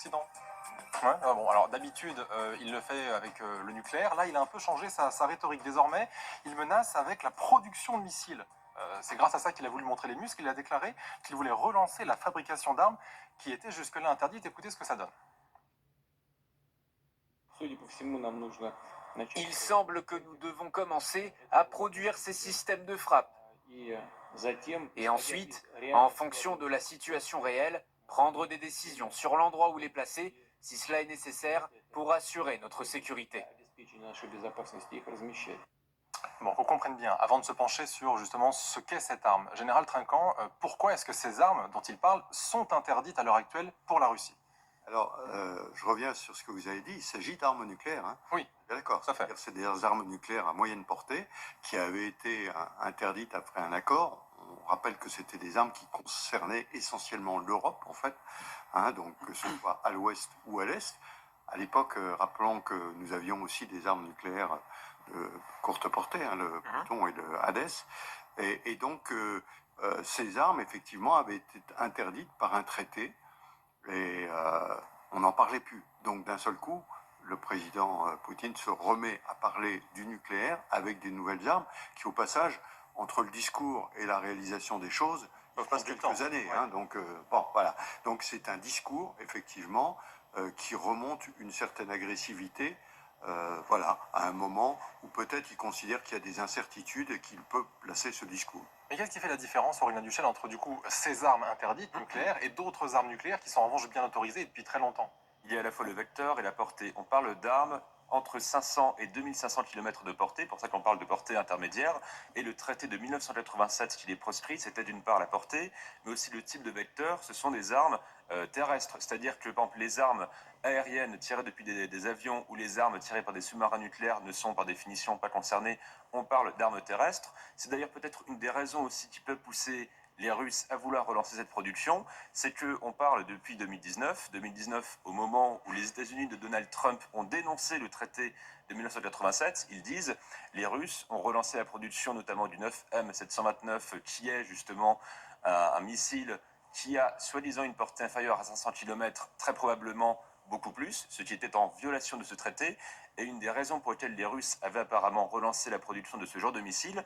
Occident. Ouais, bon, alors d'habitude, il le fait avec le nucléaire. Là, il a un peu changé sa rhétorique. Désormais, il menace avec la production de missiles. C'est grâce à ça qu'il a voulu montrer les muscles. Il a déclaré qu'il voulait relancer la fabrication d'armes qui était jusque-là interdite. Écoutez ce que ça donne. Il semble que nous devons commencer à produire ces systèmes de frappe. Et ensuite, en fonction de la situation réelle, prendre des décisions sur l'endroit où les placer, si cela est nécessaire, pour assurer notre sécurité. Bon, qu'on comprenne bien, avant de se pencher sur justement ce qu'est cette arme. Général Trinquant, pourquoi est-ce que ces armes dont il parle sont interdites à l'heure actuelle pour la Russie? Alors, je reviens sur ce que vous avez dit. Il s'agit d'armes nucléaires. Hein. Oui, d'accord. ça fait. C'est des armes nucléaires à moyenne portée qui avaient été interdites après un accord. On rappelle que c'était des armes qui concernaient essentiellement l'Europe, en fait. Hein, donc, que ce soit à l'ouest ou à l'est. À l'époque, rappelons que nous avions aussi des armes nucléaires de courte portée, hein, le Pluton et le Hadès. Et donc, ces armes, effectivement, avaient été interdites par un traité. Et on n'en parlait plus. Donc d'un seul coup, le président Poutine se remet à parler du nucléaire avec des nouvelles armes qui, au passage, entre le discours et la réalisation des choses, il passe quelques années. Ouais. Hein, donc bon, voilà. Donc c'est un discours, effectivement, qui remonte une certaine agressivité. Voilà, à un moment où peut-être il considère qu'il y a des incertitudes et qu'il peut placer ce discours. Mais qu'est-ce qui fait la différence, Aurélien Duchesne, entre du coup ces armes interdites nucléaires et d'autres armes nucléaires qui sont en revanche bien autorisées depuis très longtemps? Il y a à la fois le vecteur et la portée. On parle d'armes entre 500 et 2500 km de portée, pour ça qu'on parle de portée intermédiaire, et le traité de 1987 qui les proscrit, c'était d'une part la portée, mais aussi le type de vecteur, ce sont des armes terrestres, c'est-à-dire que par exemple les armes aériennes tirées depuis des avions ou les armes tirées par des sous-marins nucléaires ne sont par définition pas concernées, on parle d'armes terrestres. C'est d'ailleurs peut-être une des raisons aussi qui peut pousser les Russes à vouloir relancer cette production, c'est qu'on parle depuis 2019, au moment où les États-Unis de Donald Trump ont dénoncé le traité de 1987, ils disent les Russes ont relancé la production notamment du 9M729 qui est justement un missile qui a soi-disant une portée inférieure à 500 km, très probablement beaucoup plus, ce qui était en violation de ce traité, et une des raisons pour lesquelles les Russes avaient apparemment relancé la production de ce genre de missile,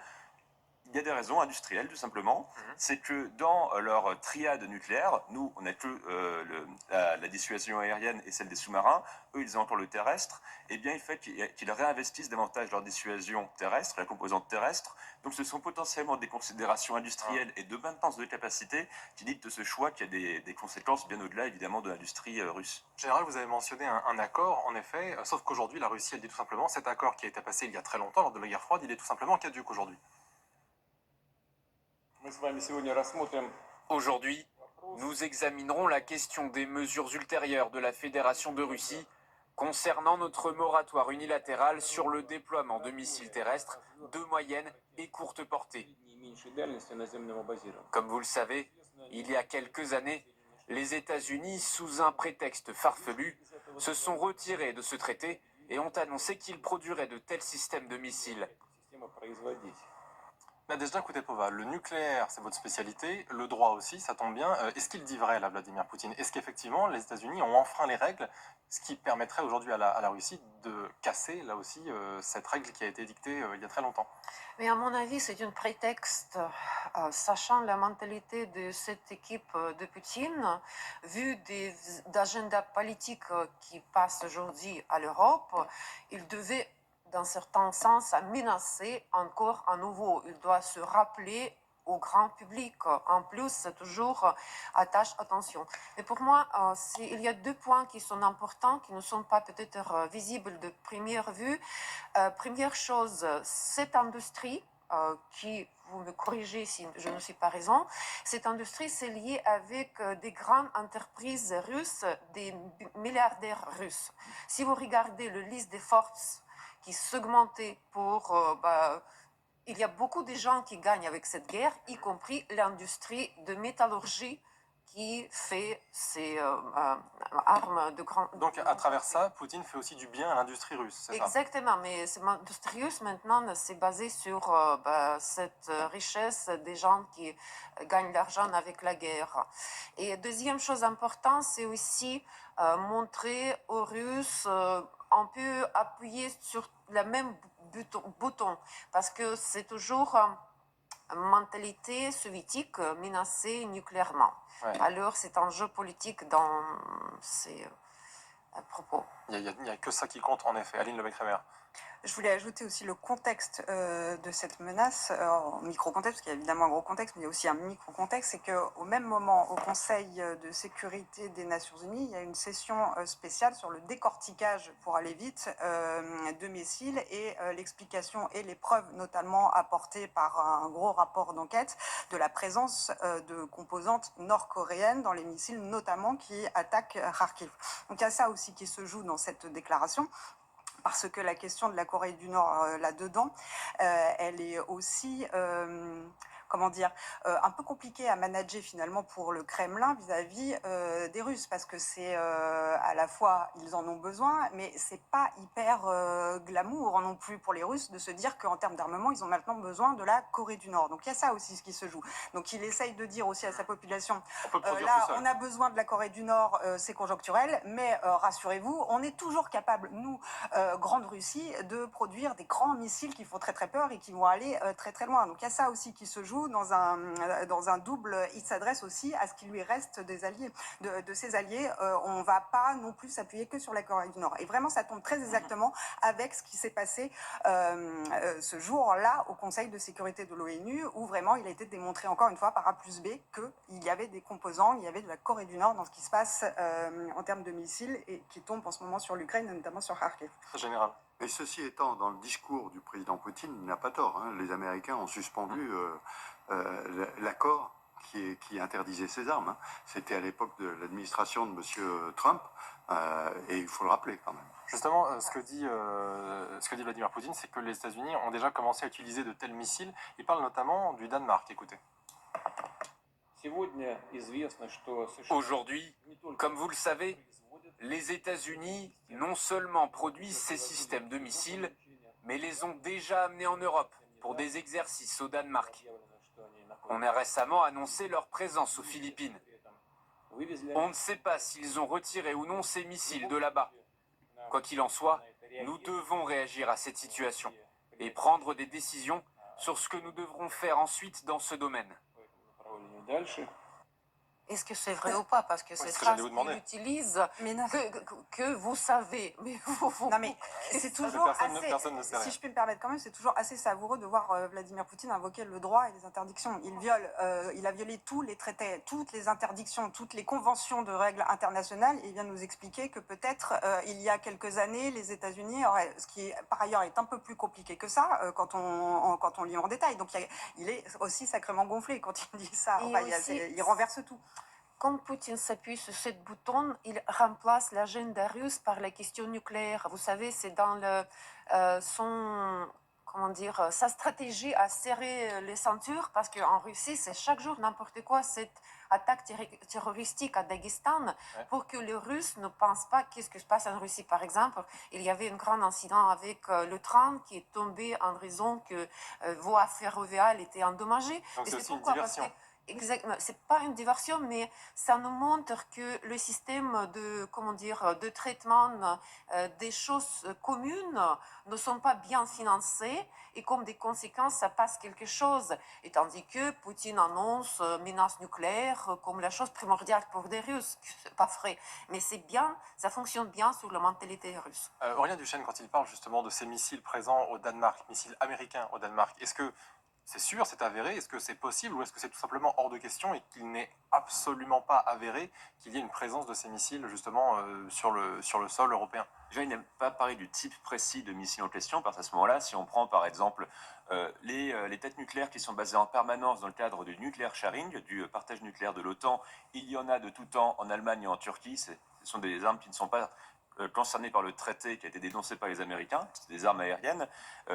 il y a des raisons industrielles tout simplement. C'est que dans leur triade nucléaire, nous on n'a que la dissuasion aérienne et celle des sous-marins, eux ils ont encore le terrestre, et bien il fait qu'ils réinvestissent davantage leur dissuasion terrestre, la composante terrestre, donc ce sont potentiellement des considérations industrielles et de maintenance de capacité qui dictent ce choix qui a des conséquences bien au-delà évidemment de l'industrie russe. Général, vous avez mentionné un accord, en effet, sauf qu'aujourd'hui la Russie elle dit tout simplement cet accord qui a été passé il y a très longtemps lors de la guerre froide, il est tout simplement caduc aujourd'hui. Aujourd'hui, nous examinerons la question des mesures ultérieures de la Fédération de Russie concernant notre moratoire unilatéral sur le déploiement de missiles terrestres de moyenne et courte portée. Comme vous le savez, il y a quelques années, les États-Unis, sous un prétexte farfelu, se sont retirés de ce traité et ont annoncé qu'ils produiraient de tels systèmes de missiles. Nadezhda Kutepova, le nucléaire, c'est votre spécialité, le droit aussi, ça tombe bien. Est-ce qu'il dit vrai, là, Vladimir Poutine? Est-ce qu'effectivement, les États-Unis ont enfreint les règles, ce qui permettrait aujourd'hui à la Russie de casser, là aussi, cette règle qui a été dictée il y a très longtemps? Mais à mon avis, c'est un prétexte, sachant la mentalité de cette équipe de Poutine, vu des agendas politiques qui passent aujourd'hui à l'Europe, il devait d'un certain sens, à menacer encore à nouveau. Il doit se rappeler au grand public. En plus, c'est toujours attache attention. Et pour moi, il y a deux points qui sont importants, qui ne sont pas peut-être visibles de première vue. Première chose, cette industrie, qui, vous me corrigez si je ne suis pas raison, cette industrie, c'est lié avec des grandes entreprises russes, des milliardaires russes. Si vous regardez le liste des Forbes, qui s'augmentait pour... il y a beaucoup de gens qui gagnent avec cette guerre, y compris l'industrie de métallurgie qui fait ces armes de grande... Donc à travers ça, Poutine fait aussi du bien à l'industrie russe, c'est ça? Exactement, mais l'industrie russe maintenant, c'est basé sur cette richesse des gens qui gagnent de l'argent avec la guerre. Et deuxième chose importante, c'est aussi montrer aux Russes, on peut appuyer sur le même bouton, parce que c'est toujours une mentalité soviétique menacée nucléairement. Ouais. Alors c'est un jeu politique dans ces propos. Il n'y a que ça qui compte, en effet. Aline Lebecq-Reimer. Je voulais ajouter aussi le contexte de cette menace, en micro-contexte, parce qu'il y a évidemment un gros contexte, mais il y a aussi un micro-contexte, c'est qu'au même moment, au Conseil de sécurité des Nations Unies, il y a une session spéciale sur le décortiquage, pour aller vite, de missiles et l'explication et les preuves notamment apportées par un gros rapport d'enquête de la présence de composantes nord-coréennes dans les missiles, notamment qui attaquent Kharkiv. Donc il y a ça aussi qui se joue dans cette déclaration, parce que la question de la Corée du Nord là-dedans, elle est aussi, comment dire, un peu compliquée à manager finalement pour le Kremlin vis-à-vis des Russes, parce que c'est à la fois, ils en ont besoin, mais c'est pas hyper glamour non plus pour les Russes de se dire qu'en termes d'armement, ils ont maintenant besoin de la Corée du Nord. Donc il y a ça aussi ce qui se joue. Donc il essaye de dire aussi à sa population, On peut produire là tout seul. on a besoin de la Corée du Nord, c'est conjoncturel, mais rassurez-vous, on est toujours capable, nous, Grande Russie, de produire des grands missiles qui font très très peur et qui vont aller très très loin. Donc il y a ça aussi qui se joue dans un double. Il s'adresse aussi à ce qui lui reste des alliés, de ses alliés. On ne va pas non plus s'appuyer que sur la Corée du Nord. Et vraiment, ça tombe très exactement avec ce qui s'est passé ce jour-là au Conseil de sécurité de l'ONU, où vraiment il a été démontré encore une fois par A plus B qu'il y avait des composants, il y avait de la Corée du Nord dans ce qui se passe en termes de missiles et qui tombe en ce moment sur l'Ukraine, notamment sur Kharkiv. Général. Mais ceci étant, dans le discours du président Poutine, il n'a pas tort. Hein. Les Américains ont suspendu l'accord qui interdisait ces armes. Hein. C'était à l'époque de l'administration de M. Trump, et il faut le rappeler quand même. Justement, ce que dit Vladimir Poutine, c'est que les États-Unis ont déjà commencé à utiliser de tels missiles. Il parle notamment du Danemark. Écoutez. Aujourd'hui, comme vous le savez, les États-Unis non seulement produisent ces systèmes de missiles, mais les ont déjà amenés en Europe pour des exercices au Danemark. On a récemment annoncé leur présence aux Philippines. On ne sait pas s'ils ont retiré ou non ces missiles de là-bas. Quoi qu'il en soit, nous devons réagir à cette situation et prendre des décisions sur ce que nous devrons faire ensuite dans ce domaine. Est-ce que c'est vrai ou pas? Parce que c'est ces ce que j'allais phrases vous demander. qu'il utilise, Mais non, que vous savez, mais vous... non, mais c'est toujours Personne ne sait si rien. je puis me permettre quand même, c'est toujours assez savoureux de voir Vladimir Poutine invoquer le droit et les interdictions. Il a violé tous les traités, toutes les interdictions, toutes les conventions de règles internationales, et il vient nous expliquer que peut-être il y a quelques années, les États-Unis ce qui par ailleurs est un peu plus compliqué que ça quand on lit en détail. Donc il est aussi sacrément gonflé quand il dit ça. Et Enfin, aussi, il renverse tout. Quand Poutine s'appuie sur ce bouton, il remplace l'agenda russe par la question nucléaire. Vous savez, c'est dans sa stratégie à serrer les ceintures, parce qu'en Russie, c'est chaque jour n'importe quoi, cette attaque terroristique à Daghestan, pour que les Russes ne pensent pas qu'est-ce qui se passe en Russie. Par exemple, il y avait un grand incident avec le train qui est tombé en raison que voie ferroviaire était endommagée. Donc Et c'est aussi une pourquoi? diversion. Exactement, c'est pas une diversion, mais ça nous montre que le système de traitement des choses communes ne sont pas bien financés et comme des conséquences, ça passe quelque chose. Et tandis que Poutine annonce menace nucléaire comme la chose primordiale pour des Russes, c'est pas vrai, mais c'est bien, ça fonctionne bien sur la mentalité russe. Aurélien Duchesne, quand il parle justement de ces missiles présents au Danemark, missiles américains au Danemark, est-ce que c'est sûr, c'est avéré? Est-ce que c'est possible ou est-ce que c'est tout simplement hors de question et qu'il n'est absolument pas avéré qu'il y ait une présence de ces missiles justement sur le sol européen? Déjà, il n'a pas parlé du type précis de missile en question, parce qu'à ce moment-là, si on prend par exemple les têtes nucléaires qui sont basées en permanence dans le cadre du nuclear sharing, du partage nucléaire de l'OTAN, il y en a de tout temps en Allemagne et en Turquie. Ce sont des armes qui ne sont pas concernées par le traité qui a été dénoncé par les Américains, c'est des armes aériennes.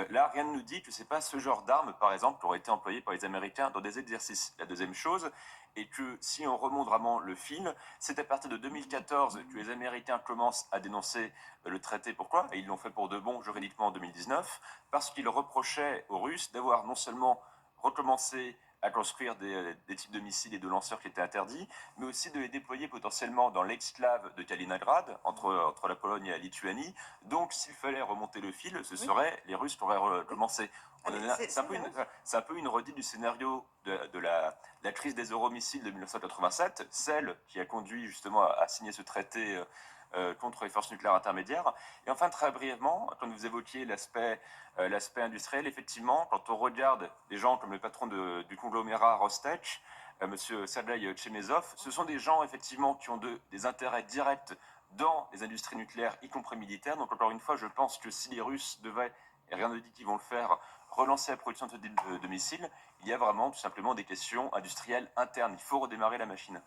Là, rien ne nous dit que ce n'est pas ce genre d'armes, par exemple, qui aurait été employé par les Américains dans des exercices. La deuxième chose, et que si on remonte vraiment le fil, c'est à partir de 2014 que les Américains commencent à dénoncer le traité. Pourquoi? Et ils l'ont fait pour de bon juridiquement en 2019, parce qu'ils reprochaient aux Russes d'avoir non seulement recommencé à construire des types de missiles et de lanceurs qui étaient interdits, mais aussi de les déployer potentiellement dans l'exclave de Kaliningrad, entre la Pologne et la Lituanie. Donc, s'il fallait remonter le fil, ce serait les Russes qui auraient recommencé. C'est un peu une redite du scénario de la crise des euromissiles de 1987, celle qui a conduit justement à signer ce traité contre les forces nucléaires intermédiaires. Et enfin, très brièvement, quand vous évoquiez l'aspect industriel, effectivement, quand on regarde des gens comme le patron du conglomérat Rostec, Monsieur Sergei Chemezov, ce sont des gens effectivement qui ont des intérêts directs dans les industries nucléaires, y compris militaires. Donc encore une fois, je pense que si les Russes devaient, et rien ne dit qu'ils vont le faire, relancer la production de missiles, il y a vraiment tout simplement des questions industrielles internes. Il faut redémarrer la machine.